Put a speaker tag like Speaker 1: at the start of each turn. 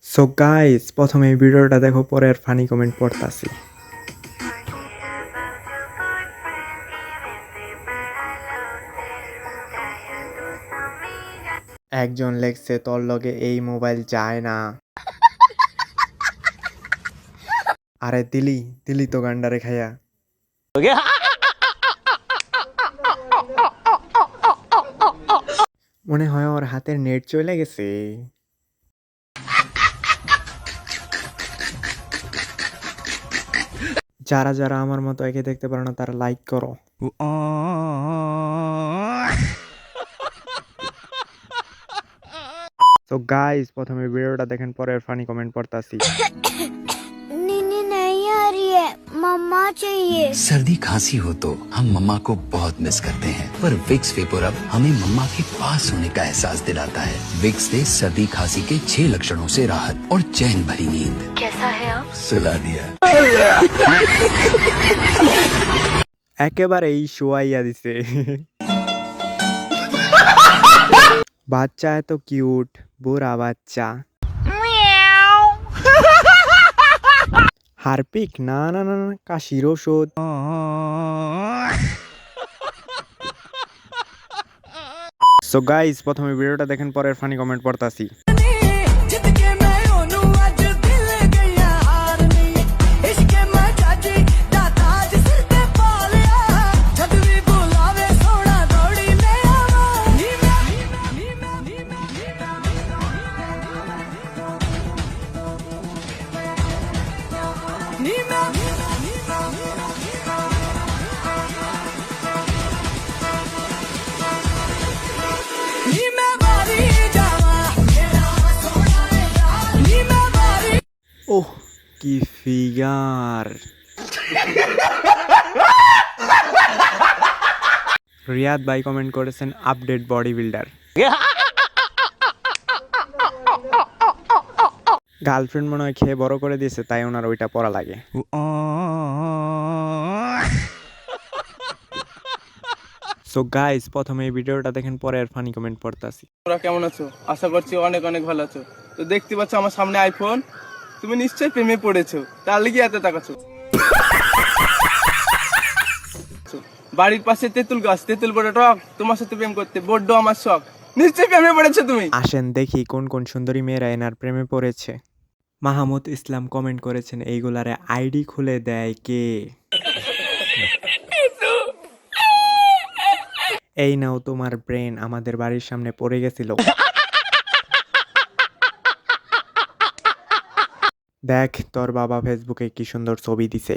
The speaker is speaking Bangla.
Speaker 1: সো গাইস, প্রথমে এই ভিডিওটা দেখো, পরে আর ফানি কমেন্ট পড়তাছি। একজন লেখছে তোর লগে এই মোবাইল যায় না। আরে দিলি দিলি তো গান্ডারে খাইয়া। মনে হয় ওর হাতের নেট চলে গেছে। যারা যারা আমার মতো একে দেখতে পারো না তারা লাইক করো। তো গাইস, প্রথমে ভিডিওটা দেখেন, পরে ফানি কমেন্ট পড়তাছি।
Speaker 2: नींद नहीं आ रही है, मम्मा चाहिए।
Speaker 3: सर्दी खांसी हो तो हम मम्मा को बहुत मिस करते हैं, पर विक्स वेपोरब हमें मम्मा के पास होने का एहसास दिलाता है। विक्स दे सर्दी खांसी के 6 लक्षणों से राहत और चैन भरी नींद।
Speaker 2: कैसा है आप?
Speaker 3: सुला दिया।
Speaker 1: একেবারেই শোয়াইয়া দিছে। বাচ্চা এত কিউট, বুড়া বাচ্চা। হারপিক? না না না না, কাশির ওষুধ। সো গাইস, প্রথমে ভিডিওটা দেখেন, পরে ফানি কমেন্ট পড়তাছি। ওহ, কি ফিগার! রিয়াদ ভাই কমেন্ট করেছেন, আপডেট বডি বিল্ডার। গার্লফ্রেন্ড মনে হয় খেয়ে বড় করে দিয়েছে, তাই ওনার ওইটা পরা লাগে। সো গাইস, প্রথমে এই ভিডিওটা দেখেন, পরে আর ফানি কমেন্ট পড়তাছি।
Speaker 4: তোমরা কেমন আছো? আশা করছি অনেক অনেক ভালো আছো। তো দেখতে পাচ্ছ আমার সামনে আইফোন, তুমি নিশ্চয়ই প্রেমে পড়েছো, তাহলে কি এত তাকাচ্ছ? বাড়ির পাশে তেঁতুল গাছ, তেঁতুল বড় টক, তোমার সাথে প্রেম করতে বড্ড আমার শখ, নিশ্চয়ই প্রেমে পড়েছো তুমি।
Speaker 1: আসেন দেখি কোন কোন সুন্দরী মেয়েরা এনার প্রেমে পড়েছে। মাহমুদ ইসলাম কমেন্ট করেছেন, এইগুলারে আইডি খুলে দেয় কে? এই নাও তোমার ব্রেন, আমাদের বাড়ির সামনে পড়ে গেছিল। দেখ তোর বাবা ফেসবুকে কি সুন্দর ছবি দিছে।